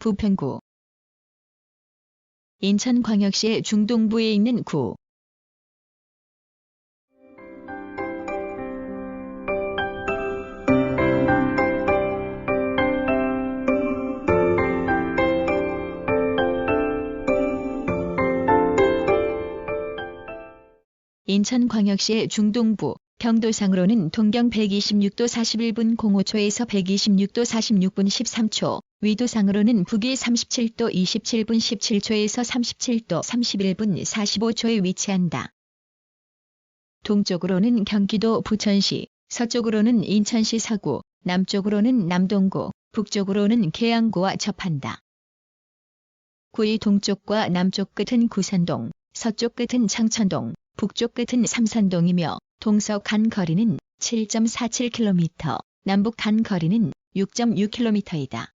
부평구. 인천광역시의 중동부에 있는 구. 인천광역시의 중동부, 경도상으로는 동경 126도 41분 05초에서 126도 46분 13초, 위도상으로는 북위 37도 27분 17초에서 37도 31분 45초에 위치한다. 동쪽으로는 경기도 부천시, 서쪽으로는 인천시 서구, 남쪽으로는 남동구, 북쪽으로는 계양구와 접한다. 구의 동쪽과 남쪽 끝은 구산동, 서쪽 끝은 창천동, 북쪽 끝은 삼산동이며 동서 간 거리는 7.47km, 남북 간 거리는 6.6km이다.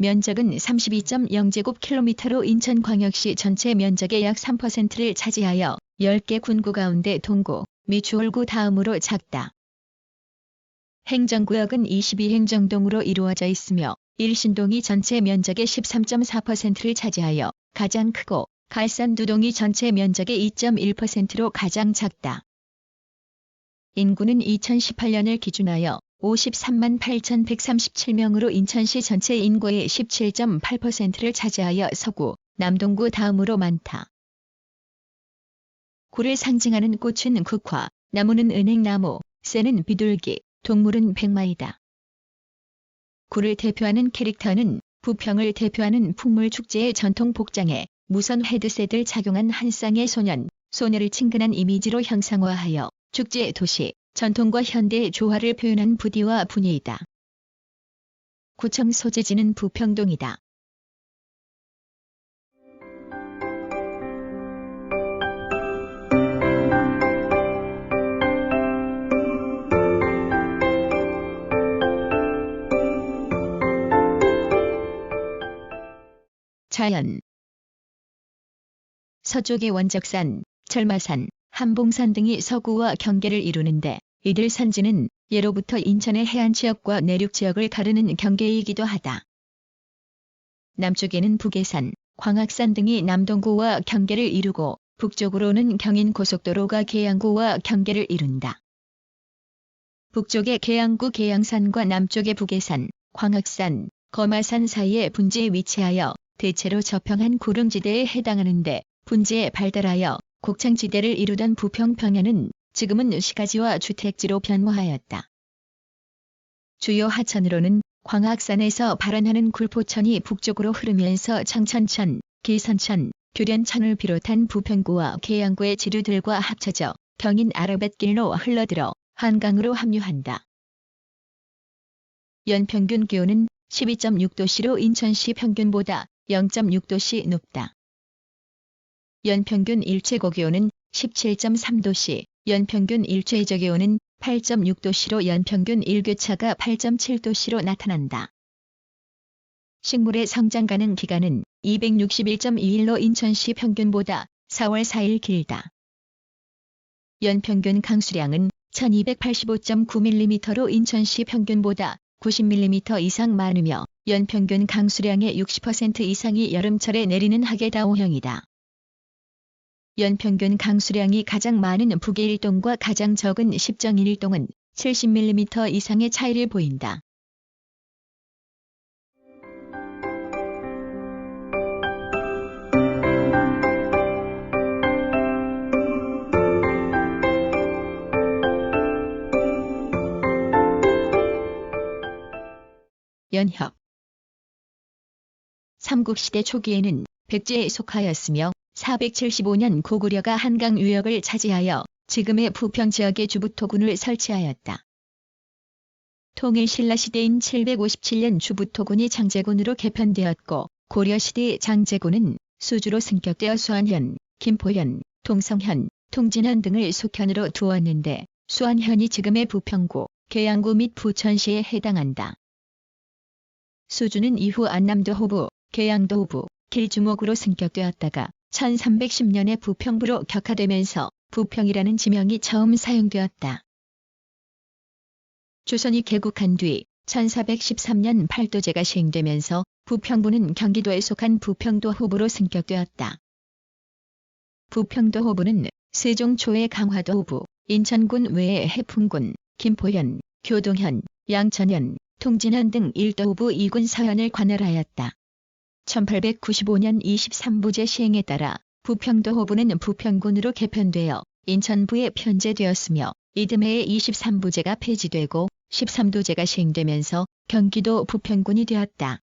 면적은 32.0제곱킬로미터로 인천광역시 전체 면적의 약 3%를 차지하여 10개 군구 가운데 동구, 미 주월구 다음으로 작다. 행정구역은 22행정동으로 이루어져 있으며 일신동이 전체 면적의 13.4%를 차지하여 가장 크고 갈산두동이 전체 면적의 2.1%로 가장 작다. 인구는 2018년을 기준하여 53만 8,137명으로 인천시 전체 인구의 17.8%를 차지하여 서구, 남동구 다음으로 많다. 구를 상징하는 꽃은 국화, 나무는 은행나무, 새는 비둘기, 동물은 백마이다. 구를 대표하는 캐릭터는 부평을 대표하는 풍물축제의 전통 복장에 무선 헤드셋을 착용한 한 쌍의 소년, 소녀를 친근한 이미지로 형상화하여 축제 도시, 전통과 현대의 조화를 표현한 부디와 분위이다. 구청 소재지는 부평동이다. 자연. 서쪽의 원적산, 철마산, 한봉산 등이 서구와 경계를 이루는데 이들 산지는 예로부터 인천의 해안지역과 내륙지역을 가르는 경계이기도 하다. 남쪽에는 북해산, 광악산 등이 남동구와 경계를 이루고 북쪽으로는 경인고속도로가 계양구와 경계를 이룬다. 북쪽의 계양구 계양산과 남쪽의 북해산, 광악산, 거마산 사이에 분지에 위치하여 대체로 저평한 구릉지대에 해당하는데 분지에 발달하여 곡창지대를 이루던 부평 평야는 지금은 시가지와 주택지로 변모하였다. 주요 하천으로는 광악산에서 발원하는 굴포천이 북쪽으로 흐르면서 청천천, 기선천, 교련천을 비롯한 부평구와 계양구의 지류들과 합쳐져 경인 아라뱃길로 흘러들어 한강으로 합류한다. 연평균 기온은 12.6도씨로 인천시 평균보다 0.6도씨 높다. 연평균 일최고기온은 17.3도씨, 연평균 일최저기온은 8.6도씨로 연평균 일교차가 8.7도씨로 나타난다. 식물의 성장 가능 기간은 261.2일로 인천시 평균보다 4월 4일 길다. 연평균 강수량은 1285.9mm로 인천시 평균보다 90mm 이상 많으며 연평균 강수량의 60% 이상이 여름철에 내리는 하계다오형이다. 연평균 강수량이 가장 많은 북의 일동과 가장 적은 십정 일동은 70mm 이상의 차이를 보인다. 연협. 삼국시대 초기에는 백제에 속하였으며 475년 고구려가 한강 유역을 차지하여 지금의 부평 지역에 주부토군을 설치하였다. 통일신라시대인 757년 주부토군이 장제군으로 개편되었고 고려시대의 장제군은 수주로 승격되어 수안현, 김포현, 동성현, 통진현 등을 속현으로 두었는데 수안현이 지금의 부평구, 계양구 및 부천시에 해당한다. 수주는 이후 안남도 호부, 계양도 호부, 길주목으로 승격되었다가 1310년에 부평부로 격하되면서 부평이라는 지명이 처음 사용되었다. 조선이 개국한 뒤 1413년 팔도제가 시행되면서 부평구는 경기도에 속한 부평도 호부로 승격되었다. 부평도 호부는 세종초의 강화도 호부, 인천군 외의 해풍군, 김포현, 교동현, 양천현, 통진현 등 일도 호부 2군 서현을 관할하였다. 1895년 23부제 시행에 따라 부평도 호부는 부평군으로 개편되어 인천부에 편제되었으며 이듬해에 23부제가 폐지되고 13도제가 시행되면서 경기도 부평군이 되었다.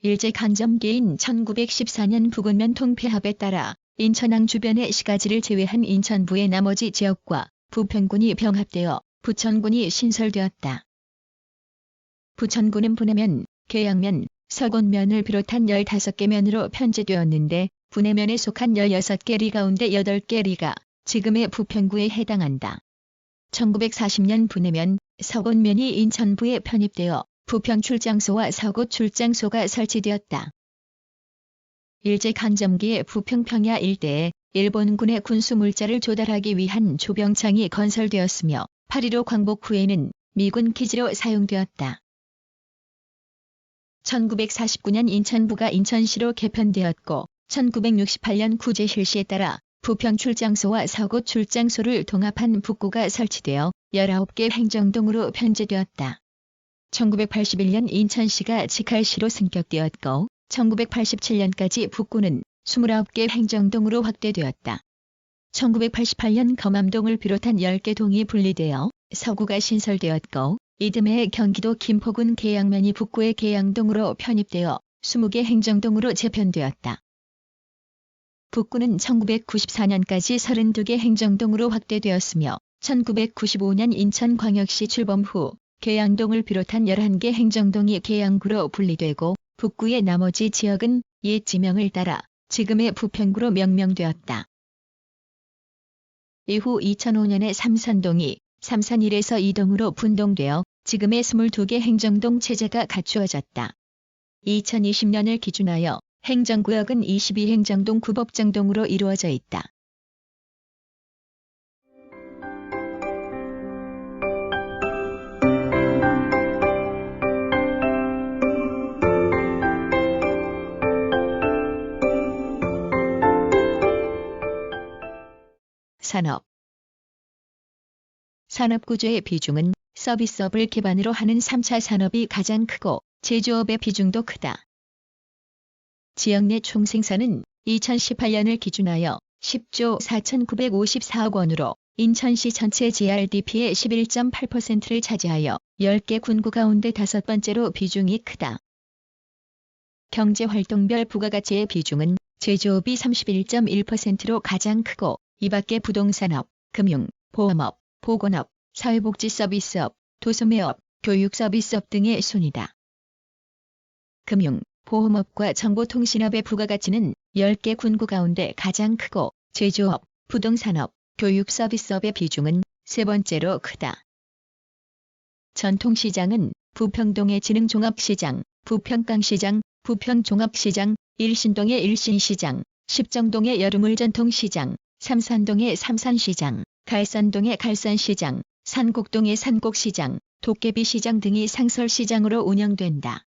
일제강점기인 1914년 부군면 통폐합에 따라 인천항 주변의 시가지를 제외한 인천부의 나머지 지역과 부평군이 병합되어 부천군이 신설되었다. 부천군은 분해면, 계양면, 서곤면을 비롯한 15개 면으로 편제되었는데 분해면에 속한 16개 리 가운데 8개 리가 지금의 부평구에 해당한다. 1940년 분해면, 서곤면이 인천부에 편입되어 부평 출장소와 서구 출장소가 설치되었다. 일제강점기에 부평 평야 일대에 일본군의 군수물자를 조달하기 위한 조병창이 건설되었으며 8.15 광복 후에는 미군 기지로 사용되었다. 1949년 인천부가 인천시로 개편되었고 1968년 구제 실시에 따라 부평 출장소와 서구 출장소를 통합한 북구가 설치되어 19개 행정동으로 편제되었다. 1981년 인천시가 직할시로 승격되었고 1987년까지 북구는 29개 행정동으로 확대되었다. 1988년 검암동을 비롯한 10개 동이 분리되어 서구가 신설되었고 이듬해 경기도 김포군 계양면이 북구의 계양동으로 편입되어 20개 행정동으로 재편되었다. 북구는 1994년까지 32개 행정동으로 확대되었으며 1995년 인천광역시 출범 후 계양동을 비롯한 11개 행정동이 계양구로 분리되고 북구의 나머지 지역은 옛 지명을 따라 지금의 부평구로 명명되었다. 이후 2005년에 삼산동이 삼산 1에서 2동으로 분동되어 지금의 22개 행정동 체제가 갖추어졌다. 2020년을 기준하여 행정구역은 22행정동 9법정동으로 이루어져 있다. 산업. 산업구조의 비중은 서비스업을 기반으로 하는 3차 산업이 가장 크고 제조업의 비중도 크다. 지역 내 총생산은 2018년을 기준하여 10조 4,954억 원으로 인천시 전체 GRDP의 11.8%를 차지하여 10개 군구 가운데 5번째로 비중이 크다. 경제활동별 부가가치의 비중은 제조업이 31.1%로 가장 크고 이 밖에 부동산업, 금융, 보험업, 보건업, 사회복지 서비스업, 도소매업, 교육 서비스업 등의 순이다. 금융, 보험업과 정보통신업의 부가가치는 10개 군구 가운데 가장 크고 제조업, 부동산업, 교육 서비스업의 비중은 세 번째로 크다. 전통시장은 부평동의 진흥종합시장, 부평강시장, 부평종합시장, 일신동의 일신시장, 십정동의 여름물전통시장, 삼산동의 삼산시장, 갈산동의 갈산시장, 산곡동의 산곡시장, 도깨비시장 등이 상설시장으로 운영된다.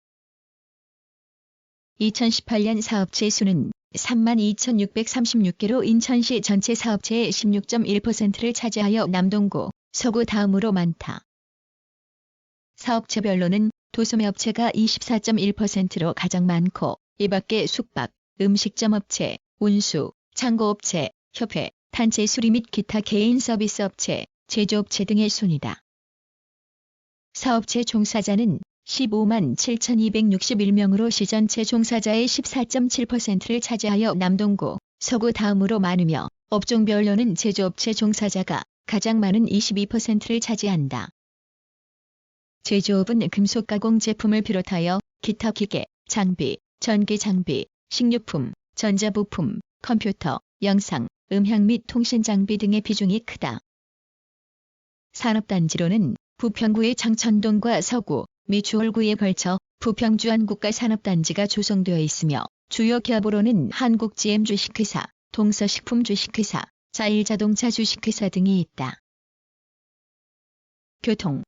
2018년 사업체 수는 32,636개로 인천시 전체 사업체의 16.1%를 차지하여 남동구, 서구 다음으로 많다. 사업체별로는 도소매업체가 24.1%로 가장 많고 이 밖에 숙박, 음식점업체, 운수, 창고업체, 협회, 단체 수리 및 기타 개인 서비스업체, 제조업체 등의 순이다. 사업체 종사자는 15만 7,261명으로 시 전체 종사자의 14.7%를 차지하여 남동구, 서구 다음으로 많으며 업종별로는 제조업체 종사자가 가장 많은 22%를 차지한다. 제조업은 금속가공 제품을 비롯하여 기타 기계, 장비, 전기 장비, 식료품, 전자부품, 컴퓨터, 영상, 음향 및 통신 장비 등의 비중이 크다. 산업단지로는 부평구의 장천동과 서구, 미 주월구에 걸쳐 부평주안국가산업단지가 조성되어 있으며 주요 기업으로는 한국GM 주식회사, 동서식품 주식회사, 자일자동차 주식회사 등이 있다. 교통.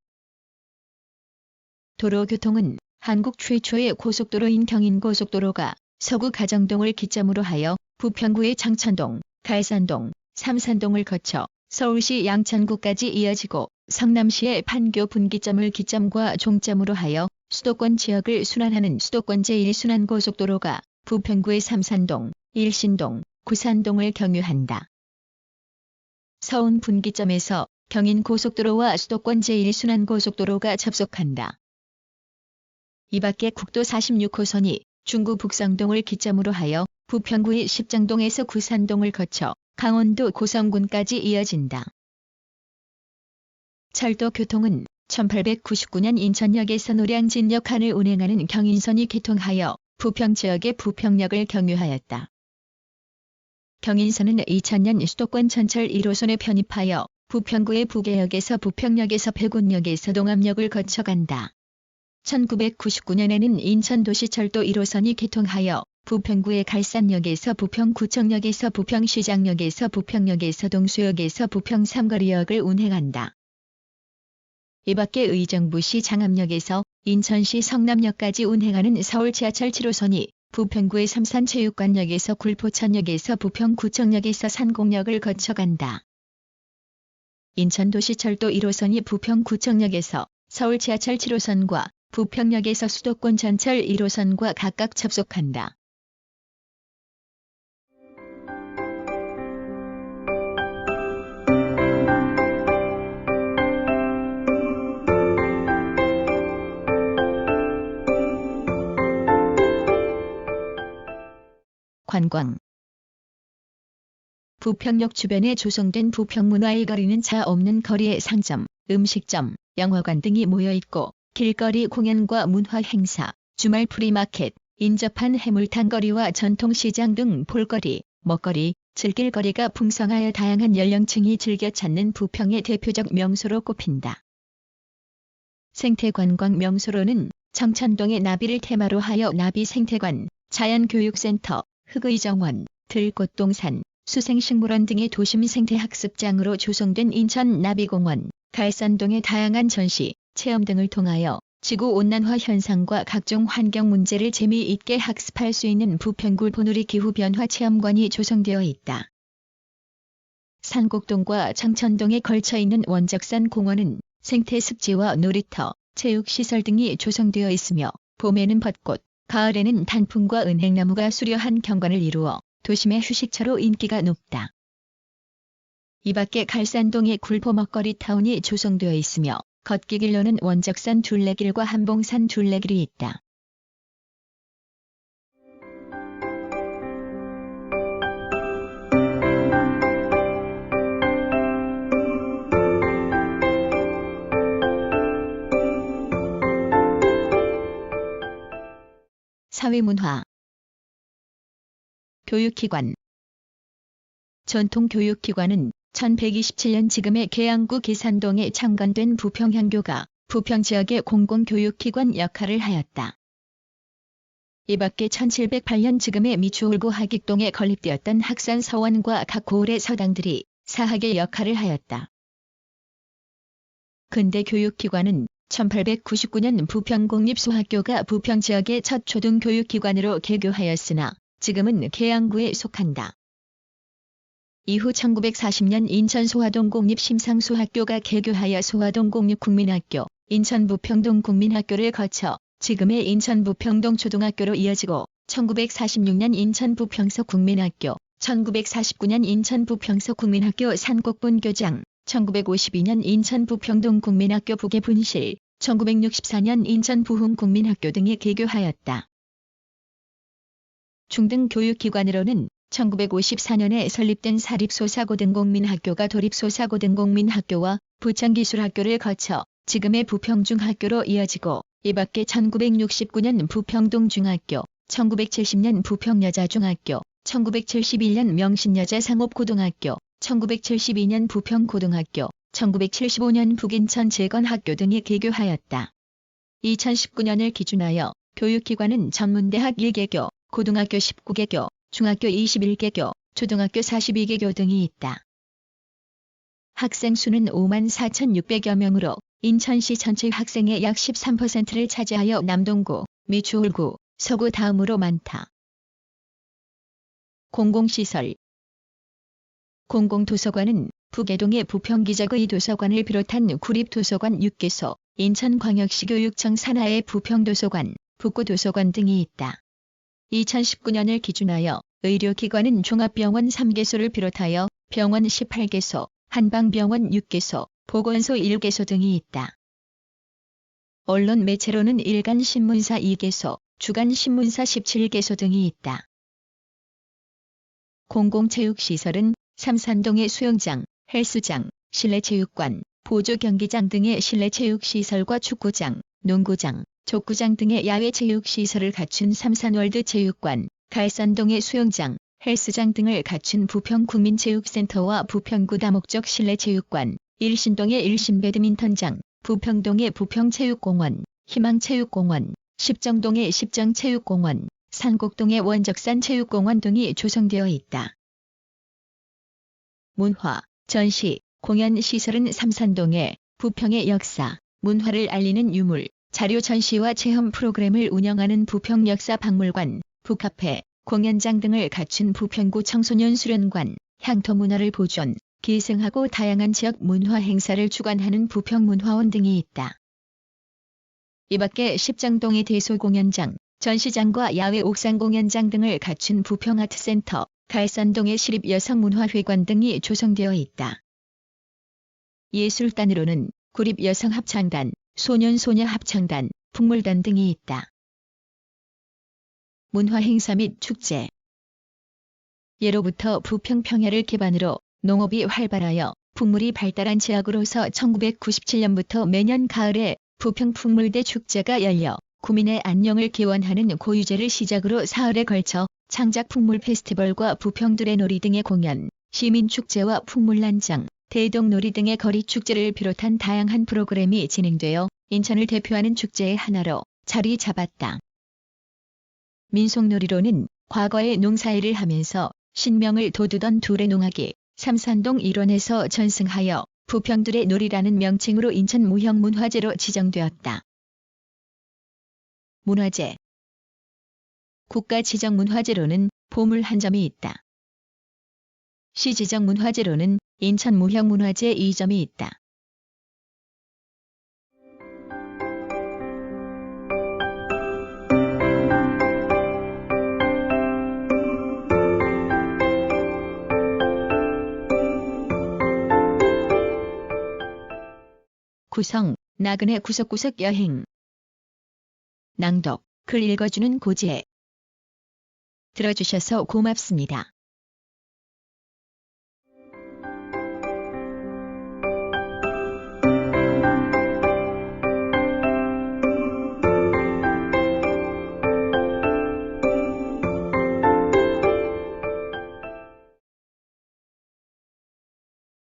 도로교통은 한국 최초의 고속도로인 경인고속도로가 서구 가정동을 기점으로 하여 부평구의 장천동, 갈산동, 삼산동을 거쳐 서울시 양천구까지 이어지고 성남시의 판교 분기점을 기점과 종점으로 하여 수도권 지역을 순환하는 수도권 제1순환고속도로가 부평구의 삼산동, 일신동, 구산동을 경유한다. 서운 분기점에서 경인고속도로와 수도권 제1순환고속도로가 접속한다. 이 밖에 국도 46호선이 중구 북성동을 기점으로 하여 부평구의 십정동에서 구산동을 거쳐 강원도 고성군까지 이어진다. 철도 교통은 1899년 인천역에서 노량진역간을 운행하는 경인선이 개통하여 부평 지역의 부평역을 경유하였다. 경인선은 2000년 수도권 전철 1호선에 편입하여 부평구의 부계역에서 부평역에서 백운역에서 동암역을 거쳐간다. 1999년에는 인천도시철도 1호선이 개통하여 부평구의 갈산역에서 부평구청역에서 부평시장역에서 부평역에서 동수역에서 부평 삼거리역을 운행한다. 이 밖에 의정부시 장암역에서 인천시 성남역까지 운행하는 서울 지하철 7호선이 부평구의 삼산체육관역에서 굴포천역에서 부평구청역에서 산곡역을 거쳐간다. 인천도시철도 1호선이 부평구청역에서 서울 지하철 7호선과 부평역에서 수도권 전철 1호선과 각각 접속한다. 관광. 부평역 주변에 조성된 부평문화 일거리는 차 없는 거리에 상점, 음식점, 영화관 등이 모여있고 길거리 공연과 문화 행사, 주말 프리마켓, 인접한 해물탕거리와 전통시장 등 볼거리, 먹거리, 즐길거리가 풍성하여 다양한 연령층이 즐겨 찾는 부평의 대표적 명소로 꼽힌다. 생태관광 명소로는 청천동의 나비를 테마로 하여 나비생태관, 자연교육센터, 흑의정원, 들꽃동산, 수생식물원 등의 도심 생태학습장으로 조성된 인천나비공원, 갈산동의 다양한 전시, 체험 등을 통하여 지구온난화 현상과 각종 환경 문제를 재미있게 학습할 수 있는 부평구 보누리 기후변화 체험관이 조성되어 있다. 산곡동과 청천동에 걸쳐 있는 원적산 공원은 생태습지와 놀이터, 체육시설 등이 조성되어 있으며 봄에는 벚꽃, 가을에는 단풍과 은행나무가 수려한 경관을 이루어 도심의 휴식처로 인기가 높다. 이 밖에 갈산동에 굴포 먹거리 타운이 조성되어 있으며 걷기길로는 원적산 둘레길과 한봉산 둘레길이 있다. 사회문화. 교육기관. 전통교육기관은 1127년 지금의 계양구 계산동에 창건된 부평향교가 부평 지역의 공공교육기관 역할을 하였다. 이 밖에 1708년 지금의 미추홀구 하객동에 건립되었던 학산서원과 각 고을의 서당들이 사학의 역할을 하였다. 근대 교육기관은 1899년 부평공립소학교가 부평 지역의 첫 초등교육기관으로 개교하였으나 지금은 계양구에 속한다. 이후 1940년 인천 소화동 공립심상소학교가 개교하여 소화동 공립국민학교, 인천 부평동 국민학교를 거쳐 지금의 인천 부평동 초등학교로 이어지고 1946년 인천 부평서 국민학교, 1949년 인천 부평서 국민학교 산곡분교장, 1952년 인천 부평동 국민학교 부계분실, 1964년 인천 부흥 국민학교 등이 개교하였다. 중등교육기관으로는 1954년에 설립된 사립소사고등공민학교가 도립소사고등공민학교와 부천기술학교를 거쳐 지금의 부평중학교로 이어지고 이 밖에 1969년 부평동중학교, 1970년 부평여자중학교, 1971년 명신여자상업고등학교, 1972년 부평고등학교, 1975년 북인천재건학교 등이 개교하였다. 2019년을 기준하여 교육기관은 전문대학 1개교, 고등학교 19개교, 중학교 21개교, 초등학교 42개교 등이 있다. 학생 수는 54,600여 명으로 인천시 전체 학생의 약 13%를 차지하여 남동구, 미추홀구, 서구 다음으로 많다. 공공시설. 공공도서관은 북계동의 부평기적의 도서관을 비롯한 구립도서관 6개소, 인천광역시 교육청 산하의 부평도서관, 북구도서관 등이 있다. 2019년을 기준하여 의료기관은 종합병원 3개소를 비롯하여 병원 18개소, 한방병원 6개소, 보건소 1개소 등이 있다. 언론 매체로는 일간신문사 2개소, 주간신문사 17개소 등이 있다. 공공체육시설은 삼산동의 수영장, 헬스장, 실내체육관, 보조경기장 등의 실내체육시설과 축구장, 농구장, 족구장 등의 야외체육시설을 갖춘 삼산월드체육관, 갈산동의 수영장, 헬스장 등을 갖춘 부평국민체육센터와 부평구 다목적 실내체육관, 일신동의 일신배드민턴장, 부평동의 부평체육공원, 희망체육공원, 십정동의 십정체육공원, 산곡동의 원적산체육공원 등이 조성되어 있다. 문화, 전시, 공연시설은 삼산동에 부평의 역사, 문화를 알리는 유물, 자료 전시와 체험 프로그램을 운영하는 부평역사박물관, 북카페, 공연장 등을 갖춘 부평구 청소년 수련관, 향토문화를 보존, 계승하고 다양한 지역 문화 행사를 주관하는 부평문화원 등이 있다. 이 밖에 십정동의 대소공연장, 전시장과 야외 옥상 공연장 등을 갖춘 부평아트센터, 갈산동의 시립여성문화회관 등이 조성되어 있다. 예술단으로는 구립여성합창단, 소년소녀합창단, 풍물단 등이 있다. 문화행사 및 축제. 예로부터 부평 평야를 기반으로 농업이 활발하여 풍물이 발달한 지역으로서 1997년부터 매년 가을에 부평 풍물대 축제가 열려 구민의 안녕을 기원하는 고유제를 시작으로 사흘에 걸쳐 창작 풍물 페스티벌과 부평두레 놀이 등의 공연, 시민축제와 풍물란장, 대동놀이 등의 거리축제를 비롯한 다양한 프로그램이 진행되어 인천을 대표하는 축제의 하나로 자리 잡았다. 민속놀이로는 과거에 농사일을 하면서 신명을 돋우던 두레농악이 삼산동 일원에서 전승하여 부평두레 놀이라는 명칭으로 인천 무형문화재로 지정되었다. 문화재. 국가지정문화재로는 보물 한 점이 있다. 시지정문화재로는 인천 무형문화재 2점이 있다. 구성, 나그네 구석구석 여행. 낭독, 글 읽어주는 고지혜. 들어주셔서 고맙습니다.